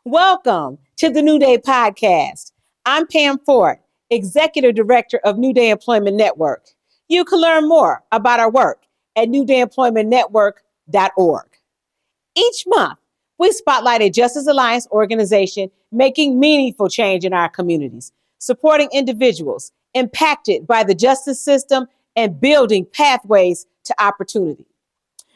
Welcome to the New Day Podcast. I'm Pam Ford, Executive Director of New Day Employment Network. You can learn more about our work at newdayemploymentnetwork.org. Each month, we spotlight a Justice Alliance organization making meaningful change in our communities, supporting individuals impacted by the justice system and building pathways to opportunity.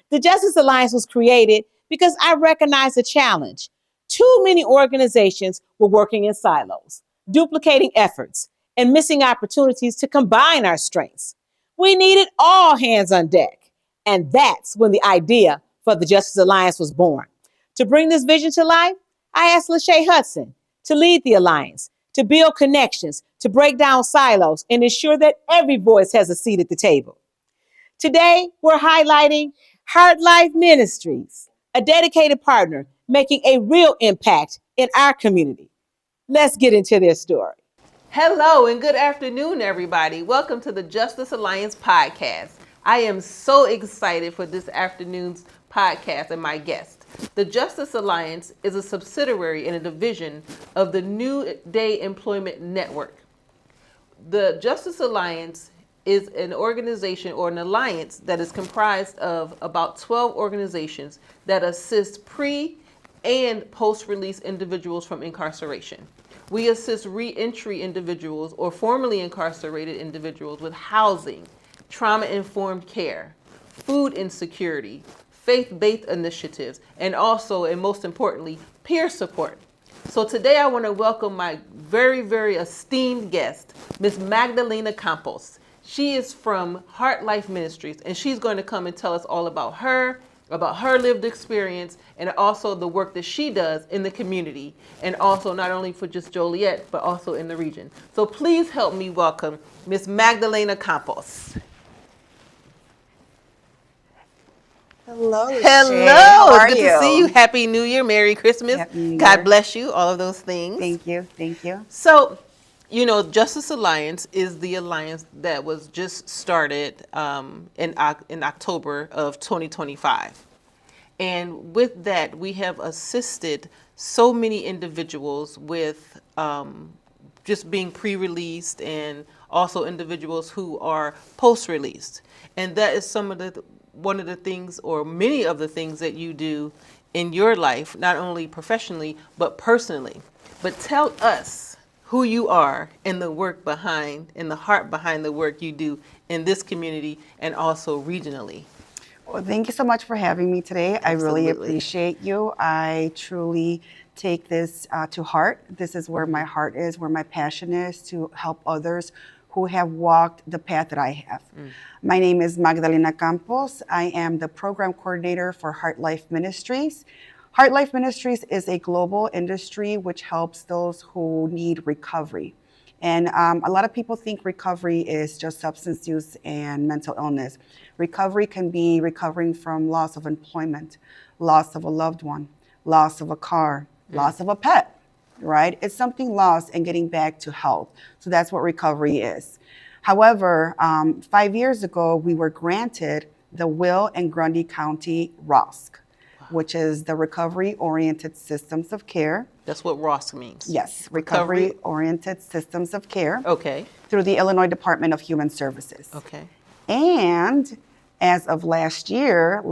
The Justice Alliance was created because I recognize a challenge. Too many organizations were working in silos, duplicating efforts, and missing opportunities to combine our strengths. We needed all hands on deck. And that's when the idea for the Justice Alliance was born. To bring this vision to life, I asked Lachey Hudson to lead the Alliance, to build connections, to break down silos, and ensure that every voice has a seat at the table. Today, we're highlighting Heart Life Ministries, a dedicated partner making a real impact in our community. Let's get into their story. Hello and good afternoon, everybody. Welcome to the Justice Alliance podcast. I am so excited for this afternoon's podcast and my guest. The Justice Alliance is a subsidiary and a division of the New Day Employment Network. The Justice Alliance is an organization or an alliance that is comprised of about 12 organizations that assist pre- and post-release individuals from incarceration. We assist reentry individuals or formerly incarcerated individuals with housing, trauma-informed care, food insecurity, faith-based initiatives, and also, and most importantly, peer support. So today I want to welcome my very, very esteemed guest, Ms. Magdalena Campos. She is from Heart Life Ministries, and she's going to come and tell us all about her lived experience, and also the work that she does in the community, and also not only for just Joliet, but also in the region. So please help me welcome Ms. Magdalena Campos. Hello, Lachey. Hello, How are it's good to see you. Happy New Year, Merry Christmas. Happy New Year. God bless you, all of those things. Thank you, thank you. So, you know, Justice Alliance is the alliance that was just started in October of 2025. And with that, we have assisted so many individuals with just being pre-released and also individuals who are post-released. And that is one of the things, or many of the things that you do in your life, not only professionally, but personally. But tell us who you are and the work behind, and the heart behind the work you do in this community and also regionally. Well, thank you so much for having me today. Absolutely. I really appreciate you. I truly take this to heart. This is where my heart is, where my passion is, to help others who have walked the path that I have. My name is Magdalena Campos. I am the program coordinator for Heart Life Ministries. Heart Life Ministries is a global industry which helps those who need recovery. And a lot of people think recovery is just substance use and mental illness. Recovery can be recovering from loss of employment, loss of a loved one, loss of a car, loss of a pet, right? It's something lost and getting back to health. So that's what recovery is. However, 5 years ago, we were granted the Will and Grundy County ROSC, which is the Recovery Oriented Systems of Care. That's what ROSC means. Yes, Recovery Oriented Systems of Care. Okay. Through the Illinois Department of Human Services. Okay. And as of last year,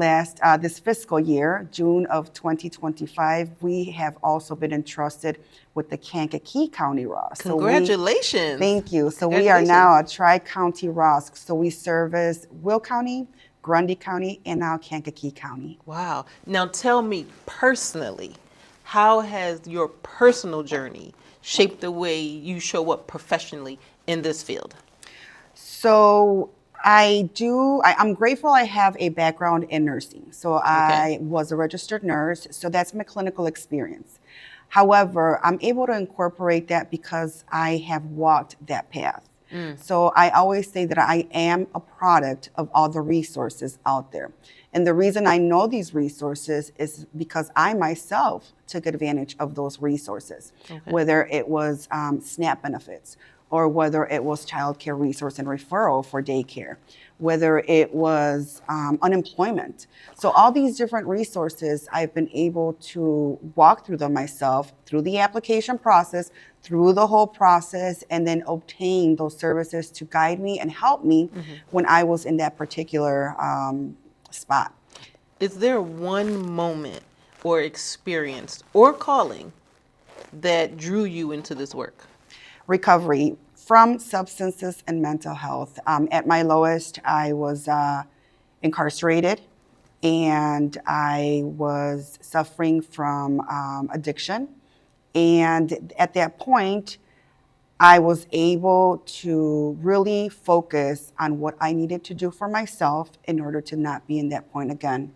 this fiscal year, June of 2025, we have also been entrusted with the Kankakee County ROSC. Congratulations. Thank you. So we are now a tri-county ROSC. So we service Will County, Grundy County, and now Kankakee County. Wow. Now tell me personally, how has your personal journey shaped the way you show up professionally in this field? So I'm grateful I have a background in nursing. So I was a registered nurse, so that's my clinical experience. However, I'm able to incorporate that because I have walked that path. So I always say that I am a product of all the resources out there. And the reason I know these resources is because I myself took advantage of those resources, whether it was SNAP benefits, or whether it was child care resource and referral for daycare, whether it was unemployment. So all these different resources, I've been able to walk through them myself, through the application process, through the whole process, and then obtain those services to guide me and help me when I was in that particular spot. Is there one moment or experience or calling that drew you into this work? Recovery from substances and mental health. At my lowest, I was incarcerated, and I was suffering from addiction. And at that point, I was able to really focus on what I needed to do for myself in order to not be in that point again.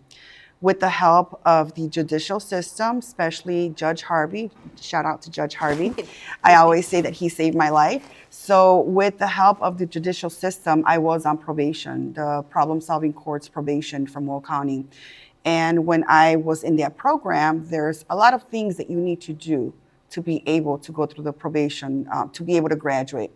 With the help of the judicial system, especially Judge Harvey, shout out to Judge Harvey. I always say that he saved my life. So with the help of the judicial system, I was on probation, the Problem Solving Courts probation from Will County. And when I was in that program, there's a lot of things that you need to do to be able to go through the probation, to be able to graduate.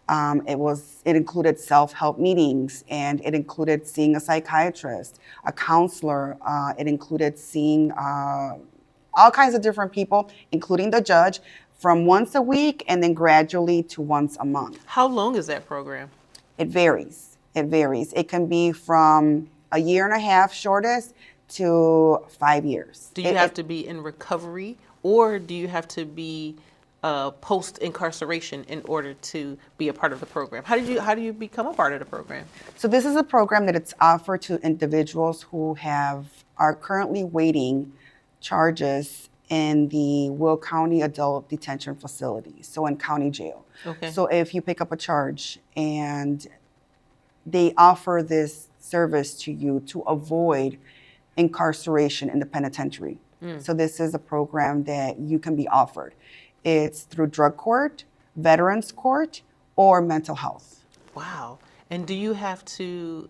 It included self-help meetings, and it included seeing a psychiatrist, a counselor. It included seeing all kinds of different people, including the judge, from once a week and then gradually to once a month. How long is that program? It varies. It varies. It can be from a year and a half shortest to 5 years. Do you have to be in recovery, or do you have to be post-incarceration in order to be a part of the program? How do you become a part of the program? So this is a program that it's offered to individuals who are currently waiting charges in the Will County Adult Detention Facility, so in county jail. Okay. So if you pick up a charge and they offer this service to you to avoid incarceration in the penitentiary. So this is a program that you can be offered. It's through drug court, veterans court, or mental health. Wow. And do you have to,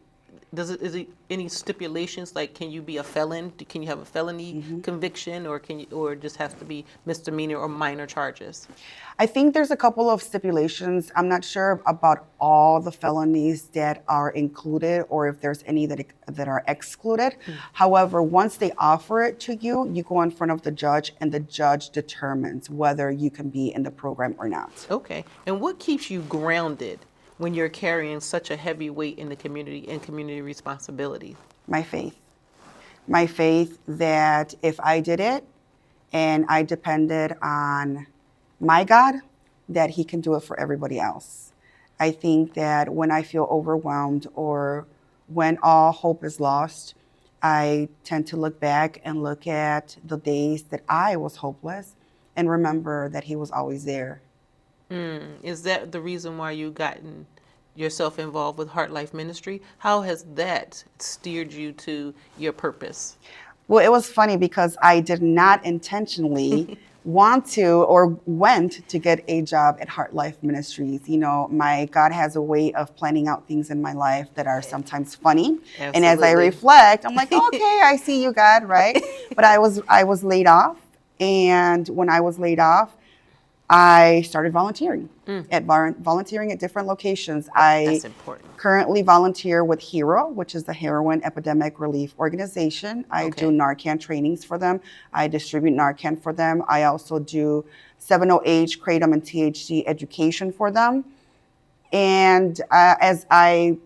is it any stipulations, like can you be a felon? Can you have a felony conviction, or just has to be misdemeanor or minor charges? I think there's a couple of stipulations. I'm not sure about all the felonies that are included or if there's any that are excluded. However, once they offer it to you, you go in front of the judge and the judge determines whether you can be in the program or not. Okay. And what keeps you grounded when you're carrying such a heavy weight in the community and community responsibility? My faith. My faith that if I did it and I depended on my God, that he can do it for everybody else. I think that when I feel overwhelmed or when all hope is lost, I tend to look back and look at the days that I was hopeless and remember that he was always there. Is that the reason why you gotten yourself involved with Heart Life Ministry? How has that steered you to your purpose? Well, it was funny because I did not intentionally want to or went to get a job at Heart Life Ministries. You know, my God has a way of planning out things in my life that are sometimes funny. Absolutely. And as I reflect, I'm like, okay, I see you, God, right? But I was laid off. And when I was laid off, I started volunteering volunteering at different locations. That's important. Currently volunteer with HERO, which is the Heroin Epidemic Relief Organization. I do Narcan trainings for them. I distribute Narcan for them. I also do 7-OH, Kratom, and THC education for them. And as I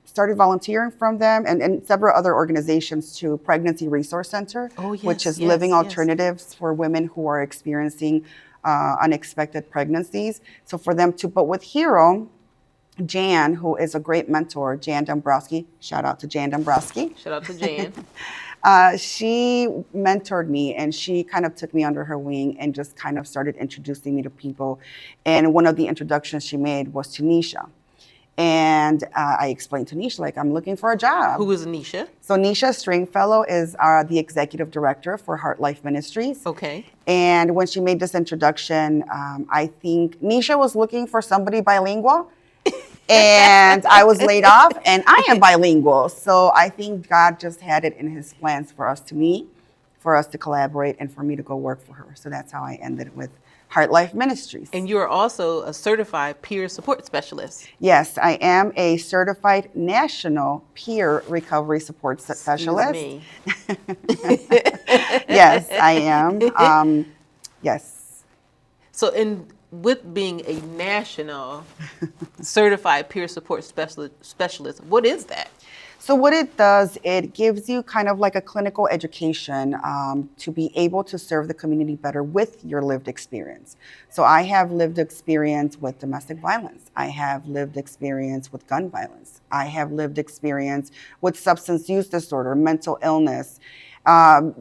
started volunteering from them and several other organizations to Pregnancy Resource Center, which is living alternatives for women who are experiencing unexpected pregnancies. So for them to, but with HERO, Jan, who is a great mentor, Jan Dombrowski, shout out to Jan Dombrowski. Shout out to Jan. She mentored me and she kind of took me under her wing and just kind of started introducing me to people. And one of the introductions she made was to Nisha. And I explained to Nisha, like, I'm looking for a job. Who is Nisha? So Nisha Stringfellow is the executive director for Heart Life Ministries. Okay. And when she made this introduction, I think Nisha was looking for somebody bilingual. And I was laid off, and I am bilingual. So I think God just had it in his plans for us to meet, for us to collaborate and for me to go work for her. So that's how I ended with Heart Life Ministries. And you are also a certified peer support specialist. Yes, I am a certified national peer recovery support specialist. Me. Yes, I am. Yes. So, with being a national certified peer support specialist, what is that? So what it does, it gives you kind of like a clinical education to be able to serve the community better with your lived experience. So I have lived experience with domestic violence. I have lived experience with gun violence. I have lived experience with substance use disorder, mental illness,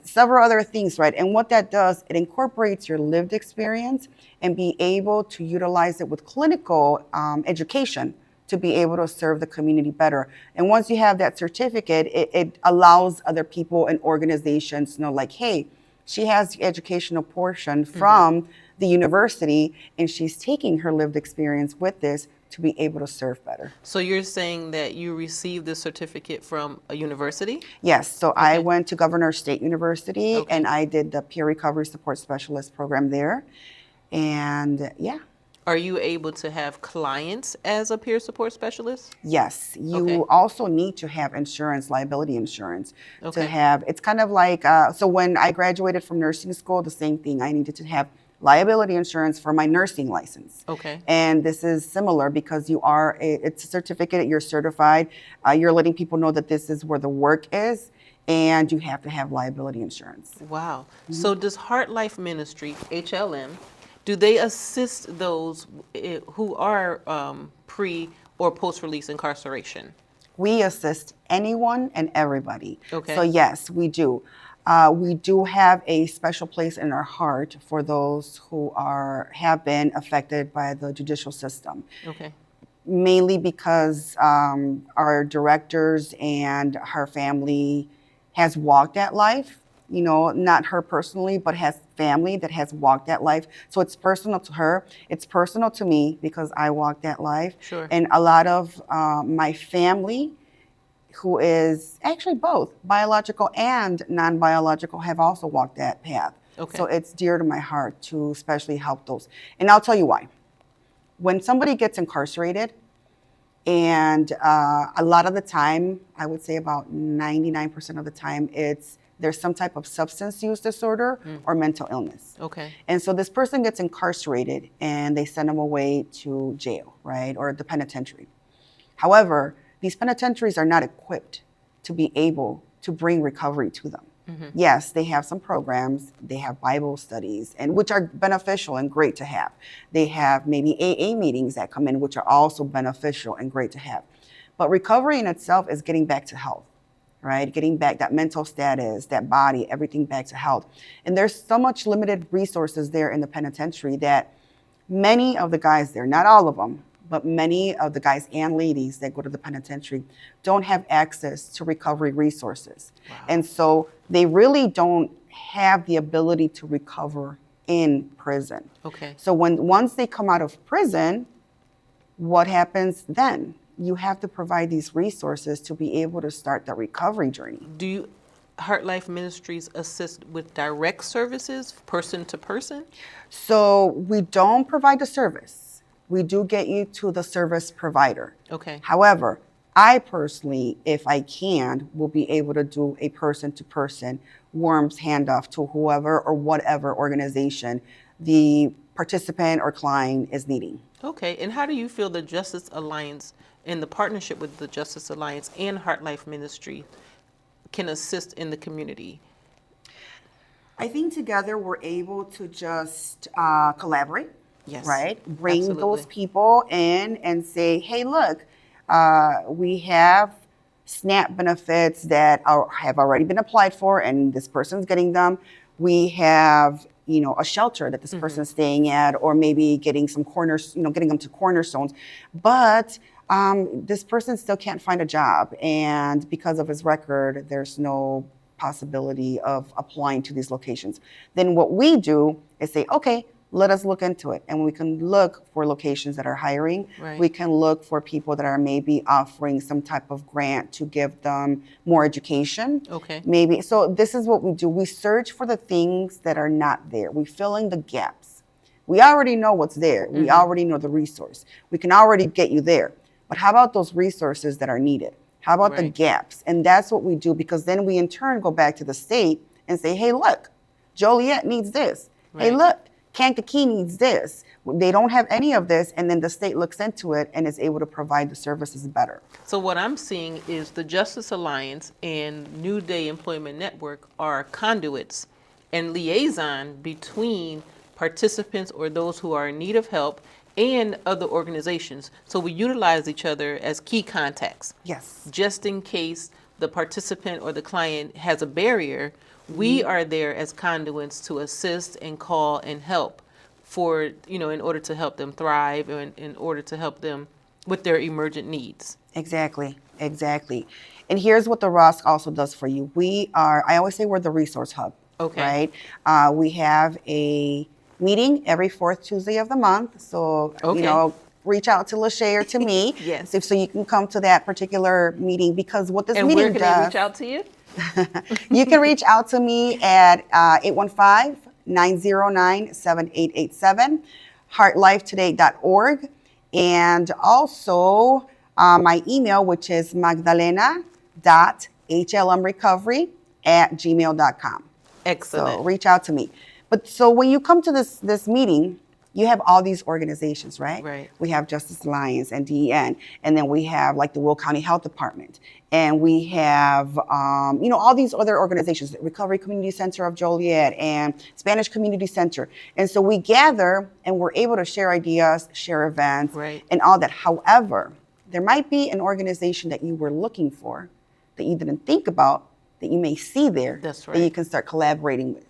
several other things, right? And what that does, it incorporates your lived experience and be able to utilize it with clinical education to be able to serve the community better. And once you have that certificate, it allows other people and organizations to know, like, hey, she has the educational portion from the university, and she's taking her lived experience with this to be able to serve better. So you're saying that you received this certificate from a university? Yes. So I went to Governor State University, Okay. and I did the peer recovery support specialist program there. And yeah. Are you able to have clients as a peer support specialist? Yes, you Okay. also need to have insurance, liability insurance, Okay. to have, it's kind of like, so when I graduated from nursing school, the same thing, I needed to have liability insurance for my nursing license. Okay. And this is similar because you are, it's a certificate, you're certified, you're letting people know that this is where the work is, and you have to have liability insurance. Wow. So does Heart Life Ministry, HLM, do they assist those who are pre or post-release incarceration? We assist anyone and everybody. Okay. So yes, we do. We do have a special place in our heart for those who have been affected by the judicial system. Okay. Mainly because our directors and her family has walked that life. You know, not her personally, but has family that has walked that life. So it's personal to her. It's personal to me because I walked that life. Sure. And a lot of my family, who is actually both biological and non-biological, have also walked that path. Okay. So it's dear to my heart to especially help those. And I'll tell you why. When somebody gets incarcerated, and a lot of the time, I would say about 99% of the time, there's some type of substance use disorder or mental illness. Okay. And so this person gets incarcerated and they send them away to jail, right? Or the penitentiary. However, these penitentiaries are not equipped to be able to bring recovery to them. Yes, they have some programs, they have Bible studies, and which are beneficial and great to have. They have maybe AA meetings that come in, which are also beneficial and great to have. But recovery in itself is getting back to health, right? Getting back that mental status, that body, everything back to health. And there's so much limited resources there in the penitentiary that many of the guys there, not all of them, but many of the guys and ladies that go to the penitentiary don't have access to recovery resources. Wow. And so they really don't have the ability to recover in prison. Okay. So once they come out of prison, what happens then? You have to provide these resources to be able to start the recovery journey. Do Heart Life Ministries assist with direct services, person to person? So we don't provide the service. We do get you to the service provider. Okay. However, I personally, if I can, will be able to do a person-to-person worms handoff to whoever or whatever organization the participant or client is needing. Okay. And how do you feel the Justice Alliance and the partnership with the Justice Alliance and Heart Life Ministry can assist in the community? I think together we're able to just collaborate. Yes. Right? Bring Absolutely. those people in and say, hey, look, we have SNAP benefits that have already been applied for and this person's getting them. We have, a shelter that this person's staying at, or maybe getting some corners, getting them to cornerstones. But this person still can't find a job. And because of his record, there's no possibility of applying to these locations. Then what we do is say, okay, let us look into it. And we can look for locations that are hiring. Right. We can look for people that are maybe offering some type of grant to give them more education. Okay. Maybe. So this is what we do. We search for the things that are not there. We fill in the gaps. We already know what's there. We already know the resource. We can already get you there. But how about those resources that are needed? How about the gaps? And that's what we do, because then we in turn go back to the state and say, hey, look, Joliet needs this. Hey, look, Kankakee needs this. They don't have any of this, and then the state looks into it and is able to provide the services better. So what I'm seeing is the Justice Alliance and New Day Employment Network are conduits and liaison between participants or those who are in need of help and other organizations. So we utilize each other as key contacts. Yes. Just in case the participant or the client has a barrier, we are there as conduits to assist and call and help for, in order to help them thrive and in order to help them with their emergent needs. Exactly. And here's what the ROSC also does for you. I always say we're the resource hub. Okay. Right? We have a meeting every fourth Tuesday of the month. So, reach out to Lachey or to me. Yes. So you can come to that particular meeting, because what this And meeting where can does. they reach out to you? You can reach out to me at 815-909-7887, heartlifetoday.org, and also my email, which is magdalena.hlmrecovery@gmail.com. Excellent. So reach out to me. But so when you come to this meeting, you have all these organizations, right? Right. We have Justice Alliance and DEN, and then we have like the Will County Health Department, and we have all these other organizations, the Recovery Community Center of Joliet and Spanish Community Center. And so we gather and we're able to share ideas, share events, and all that. However, there might be an organization that you were looking for that you didn't think about, that you may see there, That's right, that you can start collaborating with.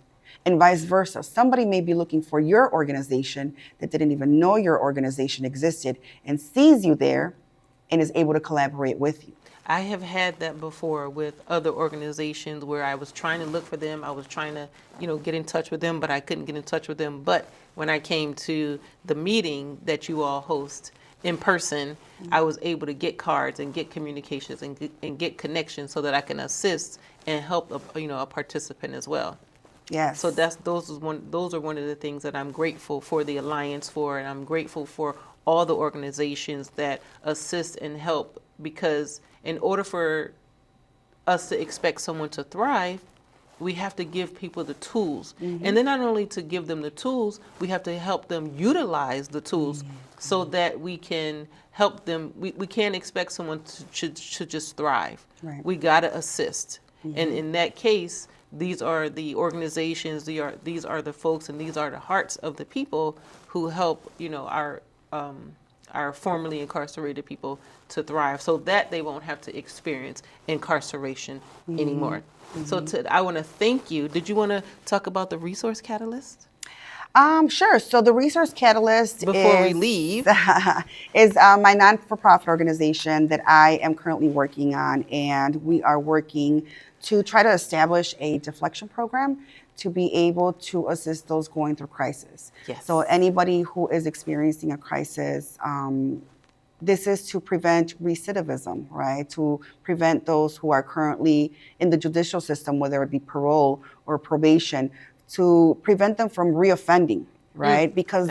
And vice versa. Somebody may be looking for your organization that didn't even know your organization existed and sees you there and is able to collaborate with you. I have had that before with other organizations where I was trying to look for them. I was trying to, get in touch with them, but I couldn't get in touch with them. But when I came to the meeting that you all host in person, I was able to get cards and get communications and get connections so that I can assist and help a participant as well. Yes. So those are one of the things that I'm grateful for the Alliance for, and I'm grateful for all the organizations that assist and help, because in order for us to expect someone to thrive, we have to give people the tools. And then not only to give them the tools, we have to help them utilize the tools so that we can help them. We can't expect someone to just thrive. Right. We got to assist. And in that case, these are the organizations, these are the folks, and these are the hearts of the people who help, our formerly incarcerated people to thrive, so that they won't have to experience incarceration anymore. So I want to thank you. Did you want to talk about the Resource Catalyst? Sure. So the Resource Catalyst Before we leave. is my non-for-profit organization that I am currently working on, and we are working to try to establish a deflection program to be able to assist those going through crisis. Yes. So anybody who is experiencing a crisis, this is to prevent recidivism, right? To prevent those who are currently in the judicial system, whether it be parole or probation, to prevent them from reoffending, right? Because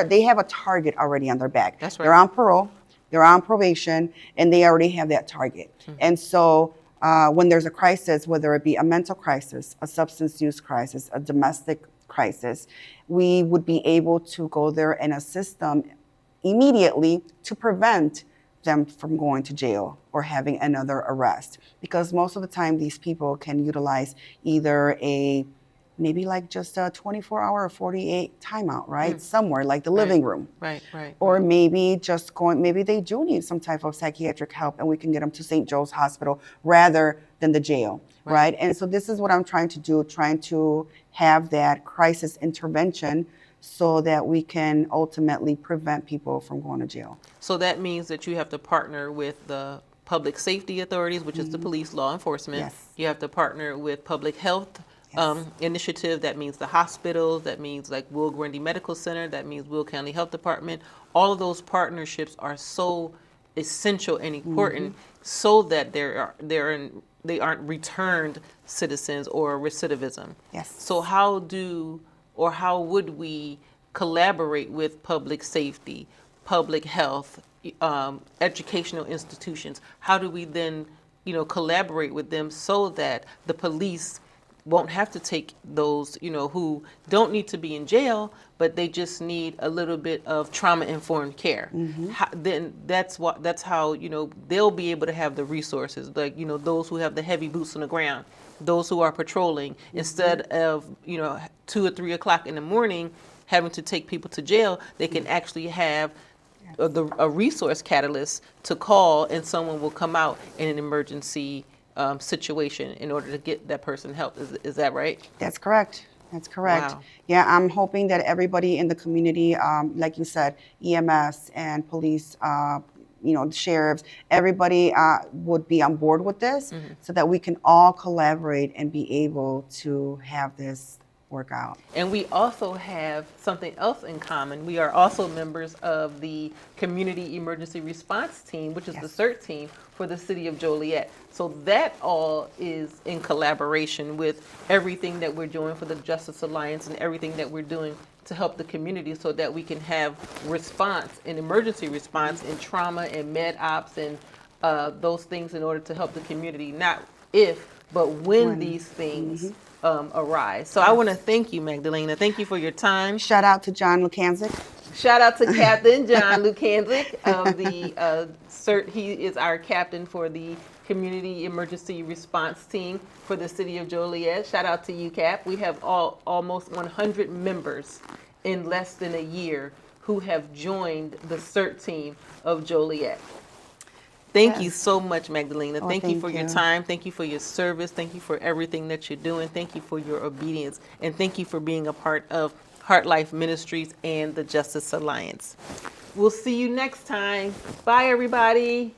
they have a target already on their back. That's right. They're on parole, they're on probation, and they already have that target. And so when there's a crisis, whether it be a mental crisis, a substance use crisis, a domestic crisis, we would be able to go there and assist them immediately to prevent them from going to jail or having another arrest. Because most of the time, these people can utilize either maybe like just a 24-hour or 48 timeout, right? Somewhere like the living room. Right. Or maybe maybe they do need some type of psychiatric help, and we can get them to St. Joe's Hospital rather than the jail, right? And so this is what I'm trying to do, trying to have that crisis intervention so that we can ultimately prevent people from going to jail. So that means that you have to partner with the public safety authorities, which is the police, law enforcement. Yes. You have to partner with public health initiative. That means the hospitals, that means like Will Grundy Medical Center, that means Will County Health Department. All of those partnerships are so essential and important so that they aren't returned citizens or recidivism. Yes. So how would we collaborate with public safety, public health, educational institutions? How do we then, collaborate with them so that the police won't have to take those, who don't need to be in jail, but they just need a little bit of trauma-informed care. Then that's how, they'll be able to have the resources, like, those who have the heavy boots on the ground, those who are patrolling, instead of, 2 or 3 o'clock in the morning having to take people to jail, they can actually have a resource catalyst to call, and someone will come out in an emergency situation in order to get that person help. Is that right? That's correct. That's correct. Wow. Yeah, I'm hoping that everybody in the community, like you said, EMS and police, sheriffs, everybody would be on board with this so that we can all collaborate and be able to have this work out. And we also have something else in common. We are also members of the Community Emergency Response Team, which is the CERT team for the city of Joliet. So that all is in collaboration with everything that we're doing for the Justice Alliance and everything that we're doing to help the community so that we can have response and emergency response in trauma and med ops and those things in order to help the community, not if, but when these things arise. So I want to thank you, Magdalena. Thank you for your time. Shout out to John Lukanzik. Shout out to Captain John Lukanzik of the CERT. He is our captain for the Community Emergency Response Team for the city of Joliet. Shout out to you, Cap. We have almost 100 members in less than a year who have joined the CERT team of Joliet. Thank you so much, Magdalena. Thank you for your time. Thank you for your service. Thank you for everything that you're doing. Thank you for your obedience. And thank you for being a part of Heart Life Ministries and the Justice Alliance. We'll see you next time. Bye, everybody.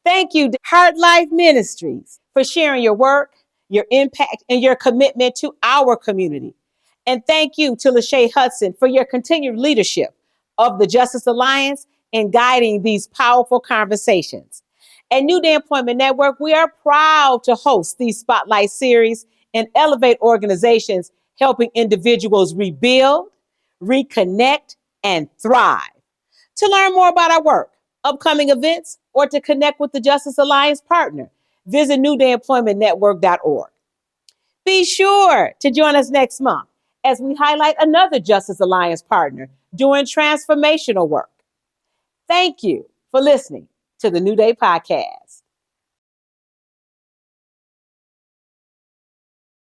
Thank you, Heart Life Ministries, for sharing your work, your impact, and your commitment to our community. And thank you to Lachey Hudson for your continued leadership of the Justice Alliance in guiding these powerful conversations. At New Day Employment Network, we are proud to host these Spotlight series and elevate organizations helping individuals rebuild, reconnect, and thrive. To learn more about our work, upcoming events, or to connect with the Justice Alliance partner, visit newdayemploymentnetwork.org. Be sure to join us next month as we highlight another Justice Alliance partner doing transformational work. Thank you for listening to the New Day Podcast.